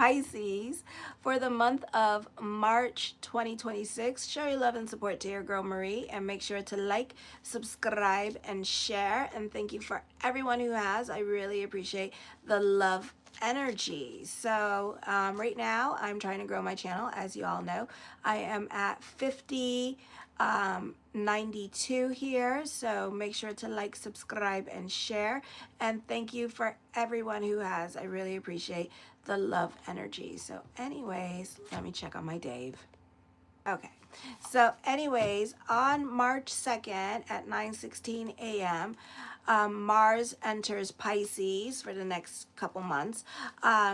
Pisces for the month of March 2026. Show your love and support to your girl Marie, and make sure to like, subscribe, and share. And thank you for everyone who has. I really appreciate the love energy. So right now I'm trying to grow my channel. As you all know, I am at 92 here, so make sure to like, subscribe, and share. And thank you for everyone who has. I really appreciate the love energy. So anyways, let me check on my Dave. Okay, so anyways, on March 2nd at 9:16 a.m., Mars enters Pisces for the next couple months.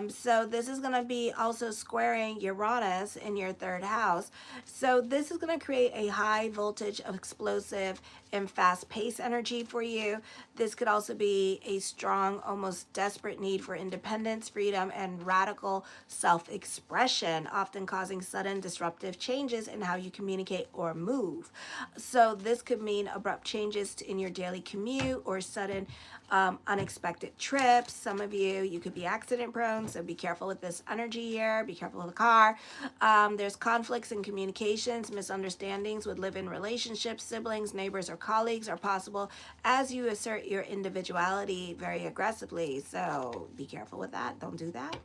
So this is going to be also squaring Uranus in your third house. So this is going to create a high voltage, explosive, and fast-paced energy for you. This could also be a strong, almost desperate need for independence, freedom, and radical self-expression, often causing sudden disruptive changes in how you communicate or move. So this could mean abrupt changes in your daily commute or sudden unexpected trips. Some of you could be accident prone, so be careful with this energy here. Be careful with the car. There's conflicts in communications, misunderstandings with live-in relationships, siblings, neighbors, or colleagues are possible as you assert your individuality very aggressively. So be careful with that. Don't do that.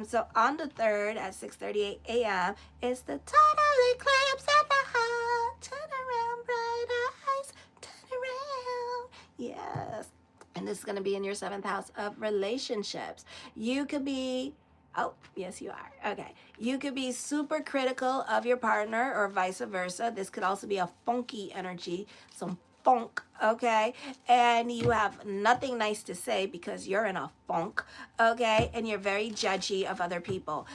So on the 3rd at 6:38 a.m. is the total eclipse at the heart. Turn around, bright eyes. Turn around. Yes. And this is going to be in your 7th house of relationships. You could be, oh, yes, you are. Okay. You could be super critical of your partner or vice versa. This could also be a funky energy, some funk, okay? And you have nothing nice to say because you're in a funk, okay? And you're very judgy of other people.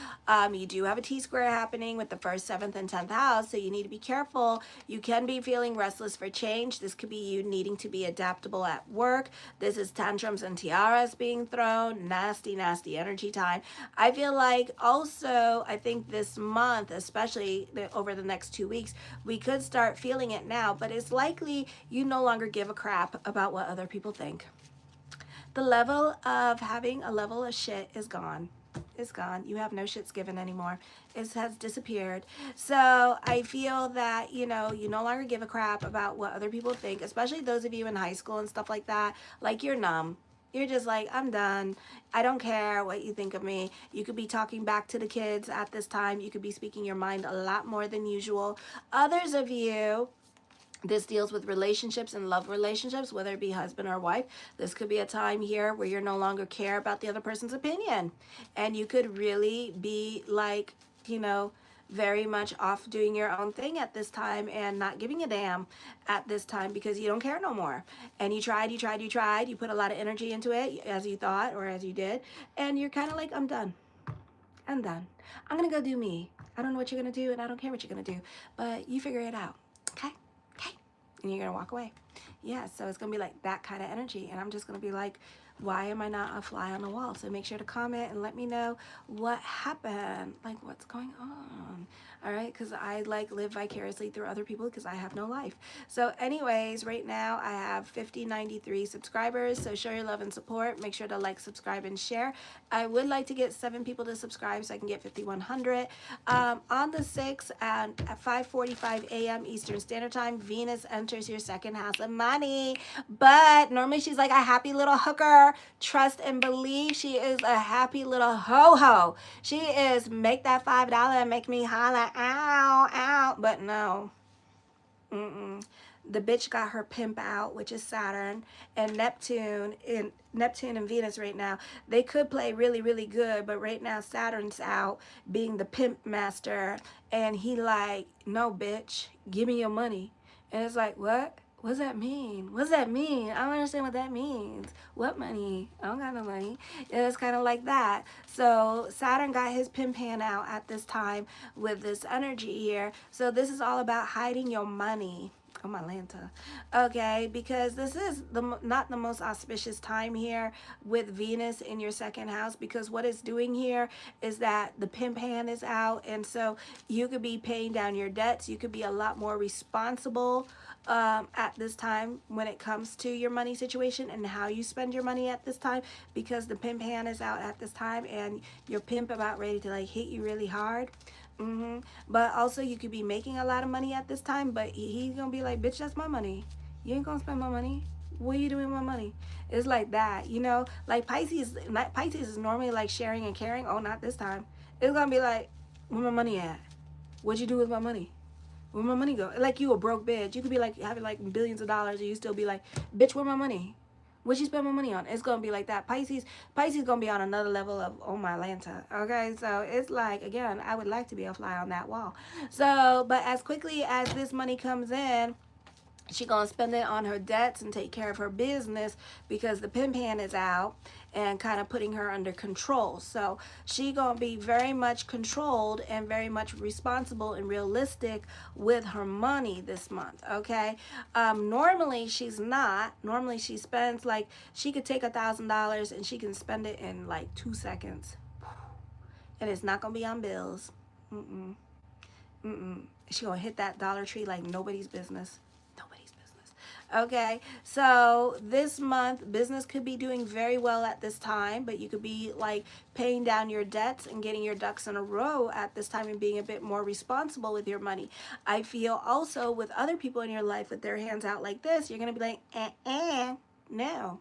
You do have a T-square happening with the 1st, 7th, and 10th house, so you need to be careful. You can be feeling restless for change. This could be you needing to be adaptable at work. This is tantrums and tiaras being thrown. Nasty, nasty energy time. I feel like also, I think this month, especially over the next 2 weeks, we could start feeling it now, but it's likely you no longer give a crap about what other people think. The level of having a level of shit is gone. It's gone. You have no shits given anymore. It has disappeared. So I feel that, you know, you no longer give a crap about what other people think, especially those of you in high school and stuff like that. Like, you're numb. You're just like, I'm done. I don't care what you think of me. You could be talking back to the kids at this time. You could be speaking your mind a lot more than usual. Others of you, this deals with relationships and love relationships, whether it be husband or wife. This could be a time here where you're no longer care about the other person's opinion. And you could really be like, you know, very much off doing your own thing at this time and not giving a damn at this time because you don't care no more. And you tried, you put a lot of energy into it as you thought or as you did. And you're kind of like, I'm done. I'm done. I'm going to go do me. I don't know what you're going to do and I don't care what you're going to do. But you figure it out. Okay? And you're gonna walk away. Yeah, so it's gonna be like that kind of energy, and I'm just gonna be like, why am I not a fly on the wall? So make sure to comment and let me know what happened, like what's going on. All right, because I like live vicariously through other people because I have no life. So anyways, right now I have 93 subscribers, so show your love and support. Make sure to like, subscribe, and share. I would like to get 7 people to subscribe so I can get 5,100. On the 6th at 5:45 a.m. Eastern Standard Time, Venus enters your 2nd house of money. But normally she's like a happy little hooker. Trust and believe she is a happy little ho-ho. She is make that $5 and make me holla, ow, ow. But no. The bitch got her pimp out, which is Saturn and Neptune. In Neptune and Venus right now, they could play really, really good, but right now Saturn's out being the pimp master, and he like, no bitch, give me your money. And it's like, what? What does that mean? What does that mean? I don't understand what that means. What money? I don't got no money. And it's kind of like that. So Saturn got his pimp hand out at this time with this energy here. So this is all about hiding your money. Oh, my Lanta. Okay, because this is not the most auspicious time here with Venus in your second house, because what it's doing here is that the pimp hand is out, and so you could be paying down your debts. You could be a lot more responsible at this time when it comes to your money situation and how you spend your money at this time, because the pimp hand is out at this time and your pimp about ready to like hit you really hard. But also you could be making a lot of money at this time, but he's gonna be like, bitch, that's my money. You ain't gonna spend my money. What are you doing with my money? It's like that, you know. Like Pisces is normally like sharing and caring. Oh, not this time. It's gonna be like, where my money at? What'd you do with my money? Where my money go? Like you a broke bitch. You could be like having like billions of dollars, and you still be like, bitch, where my money? What you spend my money on? It's gonna be like that. Pisces gonna be on another level of, oh my Lanta. Okay, so it's like, again, I would like to be a fly on that wall. So, but as quickly as this money comes in, she gonna spend it on her debts and take care of her business, because the pimp hand is out and kind of putting her under control. So she gonna be very much controlled and very much responsible and realistic with her money this month. Okay, normally she's not. Normally she spends, like, she could take $1,000 and she can spend it in like 2 seconds, and it's not gonna be on bills. She gonna hit that Dollar Tree like nobody's business. Okay, so this month business could be doing very well at this time, but you could be like paying down your debts and getting your ducks in a row at this time and being a bit more responsible with your money. I feel also with other people in your life with their hands out like this, you're gonna be like, no.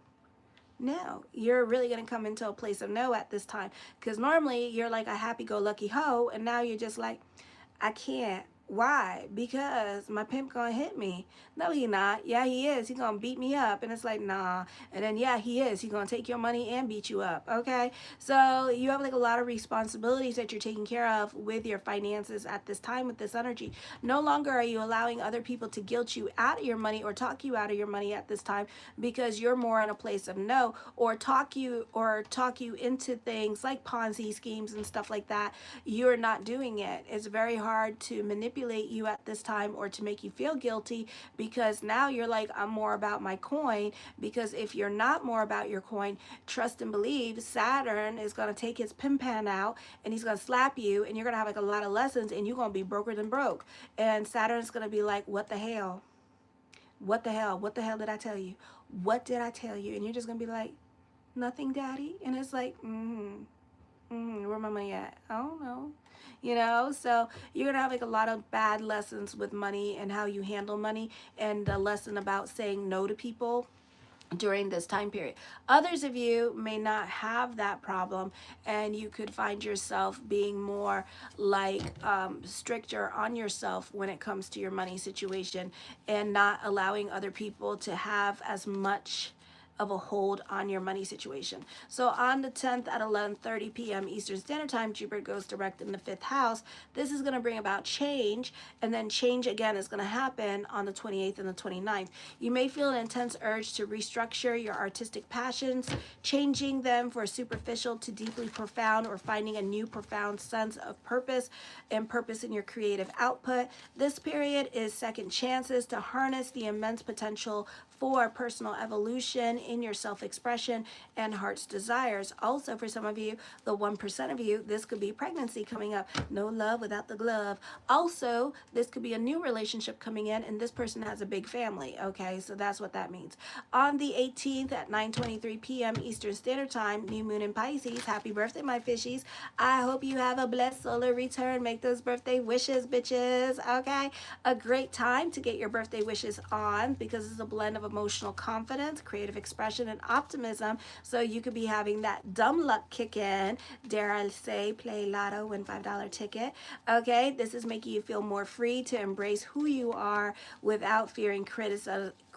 No, you're really going to come into a place of no at this time, because normally you're like a happy-go-lucky hoe, and now you're just like, I can't. Why? Because my pimp gonna hit me. No, he not. Yeah, he is. He gonna beat me up. And it's like, nah. And then, yeah, he is. He gonna take your money and beat you up. Okay? So you have like a lot of responsibilities that you're taking care of with your finances at this time with this energy. No longer are you allowing other people to guilt you out of your money or talk you out of your money at this time, because you're more in a place of no, or talk you into things like Ponzi schemes and stuff like that. You're not doing it. It's very hard to manipulate you at this time, or to make you feel guilty, because now you're like, I'm more about my coin. Because if you're not more about your coin, trust and believe, Saturn is going to take his pimp pan out and he's going to slap you, and you're going to have like a lot of lessons, and you're going to be broker than broke. And Saturn's going to be like, what the hell? What the hell? What the hell did I tell you? What did I tell you? And you're just going to be like, nothing, daddy. And it's like, where my money at? I don't know. You know, so you're gonna have like a lot of bad lessons with money and how you handle money, and a lesson about saying no to people during this time period. Others of you may not have that problem, and you could find yourself being more like stricter on yourself when it comes to your money situation, and not allowing other people to have as much of a hold on your money situation. So on the 10th at 11:30 p.m. Eastern Standard Time, Jupiter goes direct in the 5th house. This is going to bring about change, and then change again is going to happen on the 28th and the 29th. You may feel an intense urge to restructure your artistic passions, changing them for superficial to deeply profound, or finding a new profound sense of purpose and purpose in your creative output. This period is second chances to harness the immense potential for personal evolution in your self-expression and heart's desires. Also, for some of you, the 1% of you, this could be pregnancy coming up. No love without the glove. Also, this could be a new relationship coming in, and this person has a big family. Okay, so that's what that means. On the 18th at 9:23 p.m. Eastern Standard Time, new moon in Pisces. Happy birthday, my fishies. I hope you have a blessed solar return. Make those birthday wishes, bitches. Okay, a great time to get your birthday wishes on, because it's a blend of emotional confidence, creative expression, and optimism. So you could be having that dumb luck kick in. Dare I say, play lotto, win $5 ticket. Okay, this is making you feel more free to embrace who you are without fearing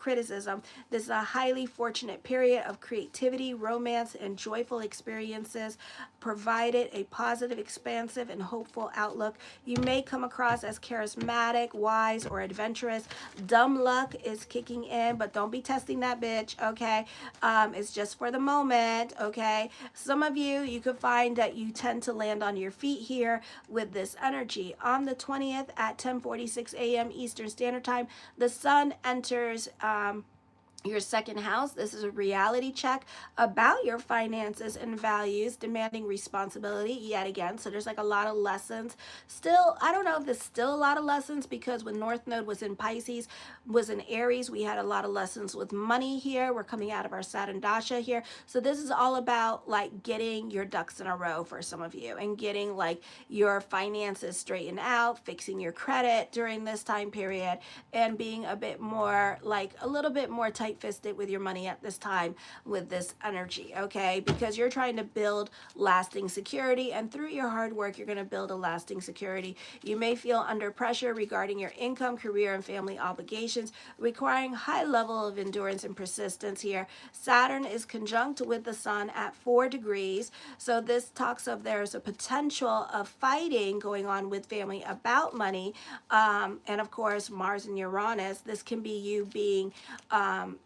criticism. This is a highly fortunate period of creativity, romance, and joyful experiences, provided a positive, expansive, and hopeful outlook. You may come across as charismatic, wise, or adventurous. Dumb luck is kicking in, but don't be testing that bitch, okay? It's just for the moment, okay? Some of you, you could find that you tend to land on your feet here with this energy. On the 20th at 10:46 a.m. Eastern Standard Time, the sun enters your second house. This is a reality check about your finances and values, demanding responsibility yet again. So there's like a lot of lessons. Still, I don't know if there's still a lot of lessons, because when North Node was in Pisces, was in Aries, we had a lot of lessons with money here. We're coming out of our Saturn Dasha here. So this is all about like getting your ducks in a row for some of you, and getting like your finances straightened out, fixing your credit during this time period, and being a bit more like a little bit more tight-fisted with your money at this time with this energy, okay? Because you're trying to build lasting security, and through your hard work, you're going to build a lasting security. You may feel under pressure regarding your income, career, and family obligations, requiring high level of endurance and persistence here. Saturn is conjunct with the sun at 4 degrees. So this talks of there's a potential of fighting going on with family about money. And of course, Mars and Uranus, this can be you being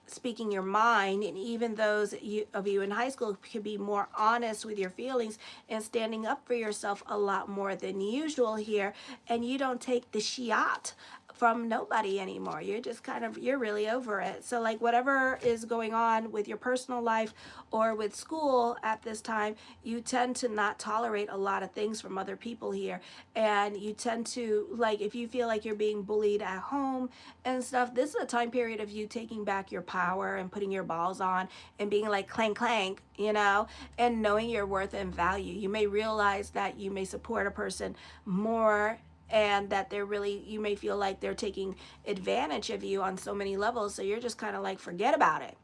speaking your mind, and even those of you in high school could be more honest with your feelings and standing up for yourself a lot more than usual here, and you don't take the shit from nobody anymore. You're just kind of, you're really over it. So like whatever is going on with your personal life or with school at this time, you tend to not tolerate a lot of things from other people here. And you tend to, like, if you feel like you're being bullied at home and stuff, this is a time period of you taking back your power and putting your balls on and being like clank clank, you know, and knowing your worth and value. You may realize that you may support a person more, and that they're really, you may feel like they're taking advantage of you on so many levels, so you're just kind of like, forget about it,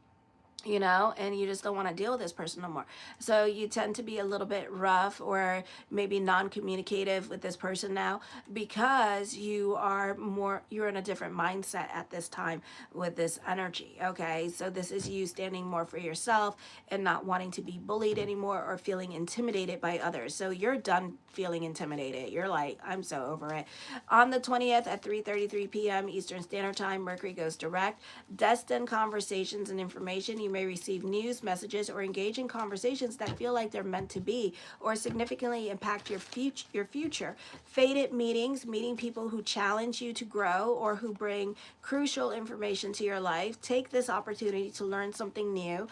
you know, and you just don't want to deal with this person no more. So you tend to be a little bit rough or maybe non-communicative with this person now, because you are more, you're in a different mindset at this time with this energy, okay? So this is you standing more for yourself and not wanting to be bullied anymore or feeling intimidated by others. So you're done feeling intimidated. You're like, I'm so over it. On the 20th at 3:33 p.m. Eastern Standard Time, Mercury goes direct. Destined conversations and information. You may receive news, messages, or engage in conversations that feel like they're meant to be or significantly impact your future. Fated meetings, meeting people who challenge you to grow or who bring crucial information to your life. Take this opportunity to learn something new.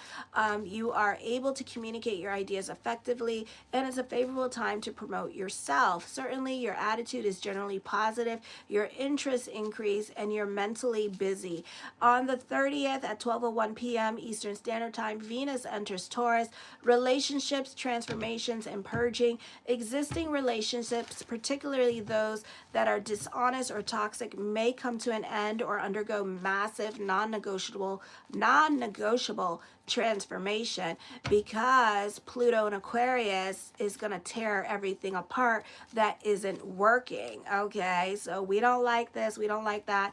You are able to communicate your ideas effectively, and it's a favorable time to promote yourself. Certainly, your attitude is generally positive, your interests increase, and you're mentally busy. On the 30th at 12:01 p.m. Eastern Standard Time, Venus enters Taurus. Relationships, transformations, and purging. Existing relationships, particularly those that are dishonest or toxic, may come to an end or undergo massive non-negotiable transformation, because Pluto in Aquarius is going to tear everything apart that isn't working, okay? So we don't like this, we don't like that.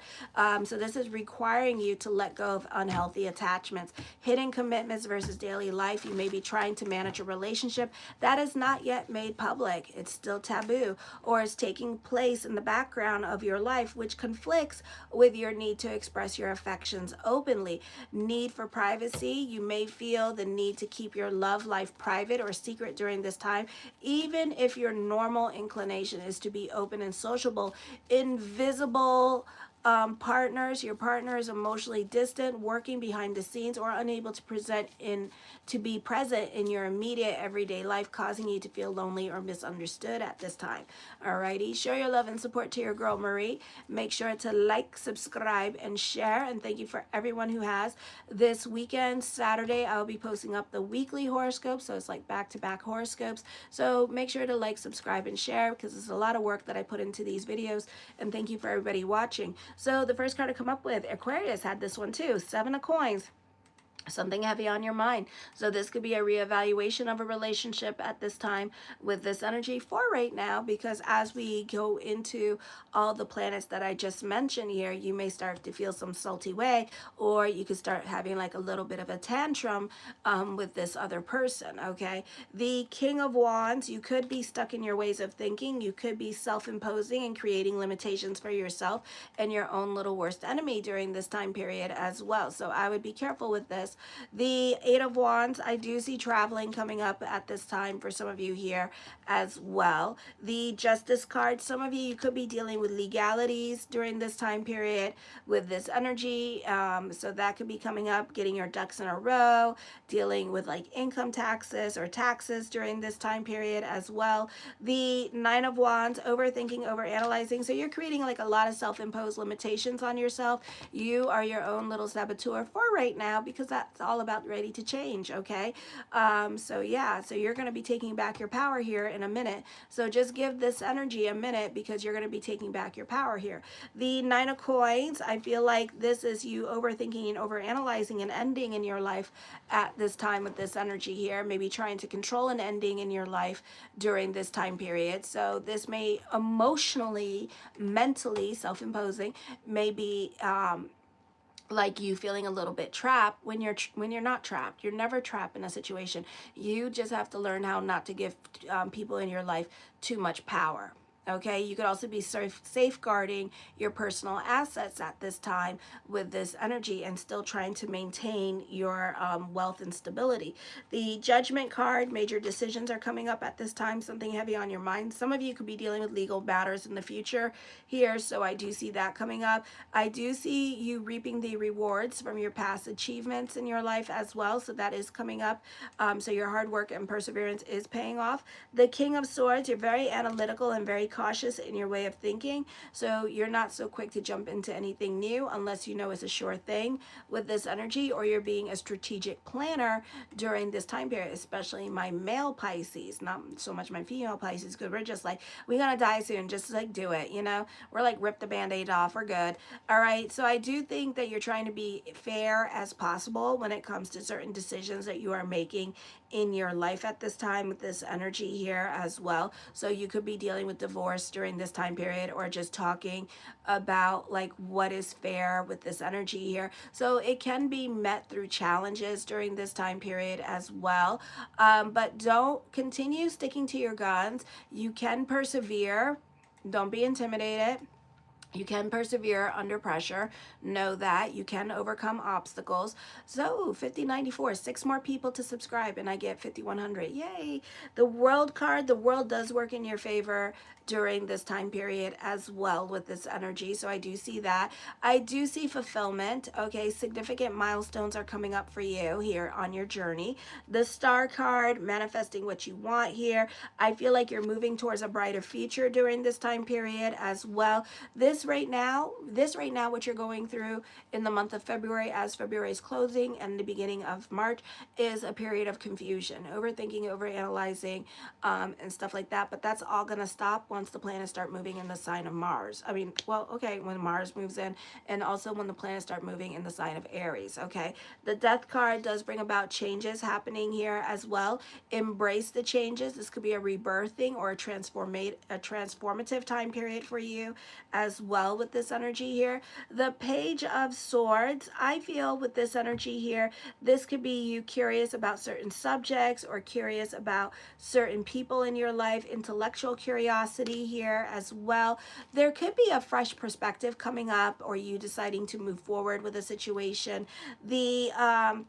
So this is requiring you to let go of unhealthy attachments. Hidden commitments versus daily life. You may be trying to manage a relationship that is not yet made public. It's still taboo, or is taking place in the background of your life, which conflicts with your need to express your affections openly. Need for privacy. You may feel the need to keep your love life private or secret during this time, even if your normal inclination is to be open and sociable. Invisible partners. Your partner is emotionally distant, working behind the scenes, or unable to be present in your immediate everyday life, causing you to feel lonely or misunderstood at this time. Alrighty, show your love and support to your girl Marie. Make sure to like, subscribe, and share. And thank you for everyone who has. This weekend, Saturday, I'll be posting up the weekly horoscope, so it's like back-to-back horoscopes. So make sure to like, subscribe, and share, because it's a lot of work that I put into these videos. And thank you for everybody watching. So the first card to come up with, Aquarius had this one too, 7 of Coins. something heavy on your mind. So this could be a reevaluation of a relationship at this time with this energy for right now, because as we go into all the planets that I just mentioned here, you may start to feel some salty way, or you could start having like a little bit of a tantrum with this other person, okay? The King of Wands, you could be stuck in your ways of thinking. You could be self-imposing and creating limitations for yourself and your own little worst enemy during this time period as well. So I would be careful with this. The Eight of Wands, I do see traveling coming up at this time for some of you here as well. The Justice card, some of you could be dealing with legalities during this time period with this energy. So that could be coming up, getting your ducks in a row, dealing with like income taxes or taxes during this time period as well. The Nine of Wands, overthinking, overanalyzing. So you're creating like a lot of self-imposed limitations on yourself. You are your own little saboteur for right now, because that's all about ready to change, okay? So yeah, so you're going to be taking back your power here in a minute. So just give this energy a minute, because you're going to be taking back your power here. The Nine of Coins, I feel like this is you overthinking and overanalyzing an ending in your life at this time with this energy here, maybe trying to control an ending in your life during this time period. So this may emotionally, mentally, self-imposing, maybe like you feeling a little bit trapped when you're not trapped. You're never trapped in a situation. You just have to learn how not to give people in your life too much power. Okay, you could also be safeguarding your personal assets at this time with this energy, and still trying to maintain your wealth and stability. The Judgment card, major decisions are coming up at this time, something heavy on your mind. Some of you could be dealing with legal matters in the future here, so I do see that coming up. I do see you reaping the rewards from your past achievements in your life as well, so that is coming up. So your hard work and perseverance is paying off. The King of Swords, you're very analytical and very cautious in your way of thinking, so you're not so quick to jump into anything new unless you know it's a sure thing with this energy, or you're being a strategic planner during this time period, especially my male Pisces, not so much my female Pisces, because we're just like, we're gonna die soon, just like do it, you know, we're like, rip the band-aid off, we're good. All right, so I do think that you're trying to be fair as possible when it comes to certain decisions that you are making in your life at this time with this energy here as well. So you could be dealing with divorce during this time period, or just talking about like what is fair with this energy here. So it can be met through challenges during this time period as well. But don't continue sticking to your guns. You can persevere. Don't be intimidated. You can persevere under pressure. Know that you can overcome obstacles. So 5094, 6 more people to subscribe and I get 5100. Yay. The World card, the world does work in your favor during this time period as well with this energy. So I do see that. I do see fulfillment. Okay, significant milestones are coming up for you here on your journey. The Star card, manifesting what you want here. I feel like you're moving towards a brighter future during this time period as well. This right now, what you're going through in the month of February, as February is closing and the beginning of March, is a period of confusion, overthinking, overanalyzing, and stuff like that. But that's all going to stop once the planets start moving in the sign of Mars. I mean, well, okay, when Mars moves in, and also when the planets start moving in the sign of Aries, okay? The Death card does bring about changes happening here as well. Embrace the changes. This could be a rebirthing or a transformative time period for you as well with this energy here. The Page of Swords, I feel with this energy here, this could be you curious about certain subjects or curious about certain people in your life, intellectual curiosity here as well. There could be a fresh perspective coming up, or you deciding to move forward with a situation. The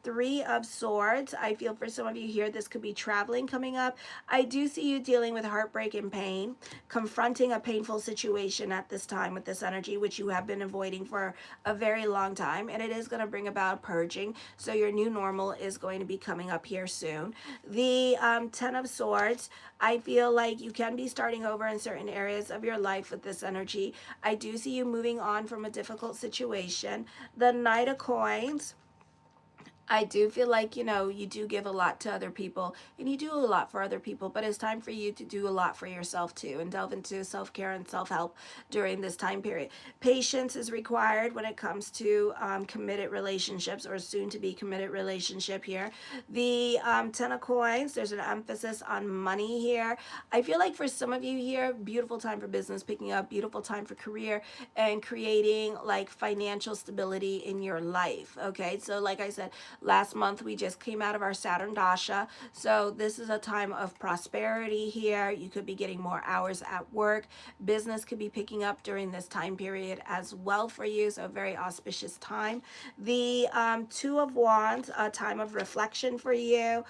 Three of Swords, I feel for some of you here, this could be traveling coming up. I do see you dealing with heartbreak and pain, confronting a painful situation at this time with this energy, which you have been avoiding for a very long time, and it is going to bring about purging. So your new normal is going to be coming up here soon. The Ten of Swords, I feel like you can be starting over in certain areas of your life with this energy. I do see you moving on from a difficult situation. The Knight of Coins, I do feel like, you know, you do give a lot to other people and you do a lot for other people, but it's time for you to do a lot for yourself too and delve into self-care and self-help during this time period. Patience is required when it comes to committed relationships or soon to be committed relationship here. The 10 of coins, there's an emphasis on money here. I feel like for some of you here, beautiful time for business picking up, beautiful time for career and creating like financial stability in your life. Okay, so like I said, last month we just came out of our Saturn Dasha. So this is a time of prosperity here. You could be getting more hours at work. Business could be picking up during this time period as well for you. So a very auspicious time. The Two of Wands, a time of reflection for you.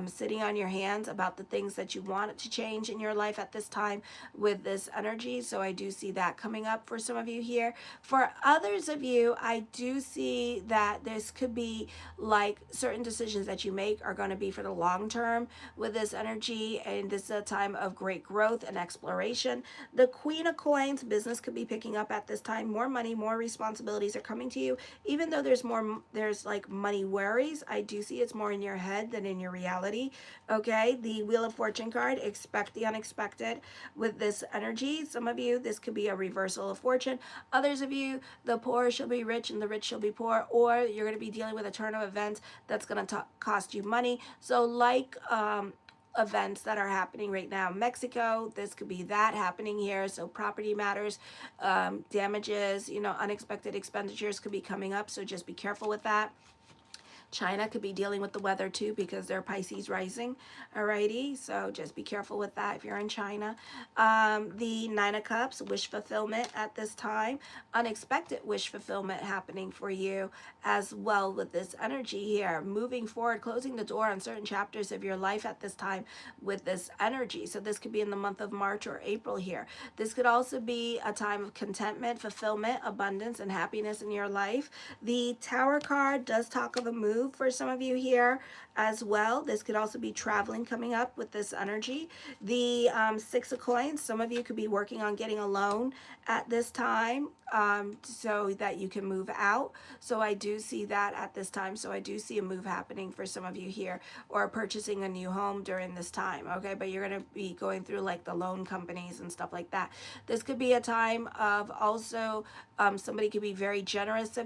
Sitting on your hands about the things that you want to change in your life at this time with this energy. So I do see that coming up for some of you here. For others of you, I do see that this could be like certain decisions that you make are going to be for the long term with this energy, and this is a time of great growth and exploration. The Queen of Coins, business could be picking up at this time. More money, more responsibilities are coming to you. Even though there's like money worries, I do see it's more in your head than in your reality. Okay, the Wheel of Fortune card, expect the unexpected with this energy. Some of you, this could be a reversal of fortune. Others of you, the poor shall be rich and the rich shall be poor, or you're going to be dealing with a turn of events that's going to cost you money. So like events that are happening right now in Mexico, this could be that happening here. So property matters, damages, you know, unexpected expenditures could be coming up, so just be careful with that. China could be dealing with the weather too because they're Pisces rising. Alrighty, so just be careful with that if you're in China. The Nine of Cups, wish fulfillment at this time. Unexpected wish fulfillment happening for you as well with this energy here. Moving forward, closing the door on certain chapters of your life at this time with this energy. So this could be in the month of March or April here. This could also be a time of contentment, fulfillment, abundance, and happiness in your life. The Tower card does talk of a move for some of you here as well. This could also be traveling coming up with this energy. The Six of Coins, some of you could be working on getting a loan at this time so that you can move out. So I do see that at this time. So I do see a move happening for some of you here, or purchasing a new home during this time. Okay, but you're going to be going through like the loan companies and stuff like that. This could be a time of also somebody could be very generous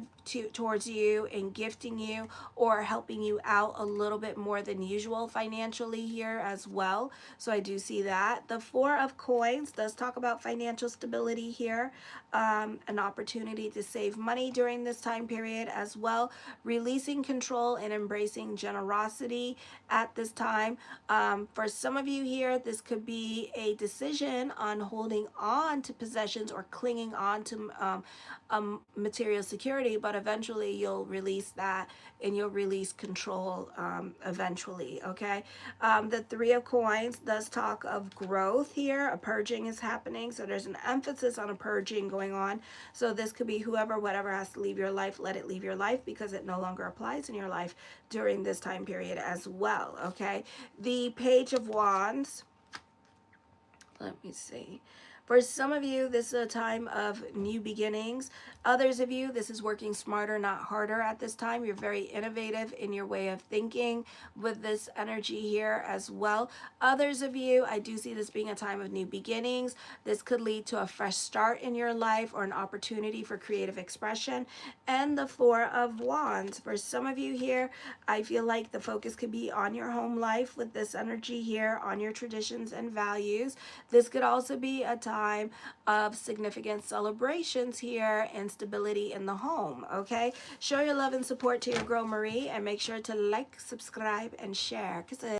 towards you and gifting you or helping you out a little bit more than usual financially here as well. So I do see that. The Four of Coins does talk about financial stability here, an opportunity to save money during this time period as well, releasing control and embracing generosity at this time. For some of you here, this could be a decision on holding on to possessions or clinging on to material security, but eventually you'll release that and you'll release control eventually. Okay, the Three of Coins does talk of growth here. A purging is happening, so there's an emphasis on a purging going on. So this could be whoever, whatever has to leave your life, let it leave your life because it no longer applies in your life during this time period as well. Okay, the Page of Wands, let me see. For some of you, this is a time of new beginnings. Others of you, this is working smarter, not harder at this time. You're very innovative in your way of thinking with this energy here as well. Others of you, I do see this being a time of new beginnings. This could lead to a fresh start in your life or an opportunity for creative expression. And the Four of Wands. For some of you here, I feel like the focus could be on your home life with this energy here, on your traditions and values. This could also be a time of significant celebrations here and stability in the home. Okay, show your love and support to your girl Marie, and make sure to like, subscribe, and share. Kisses.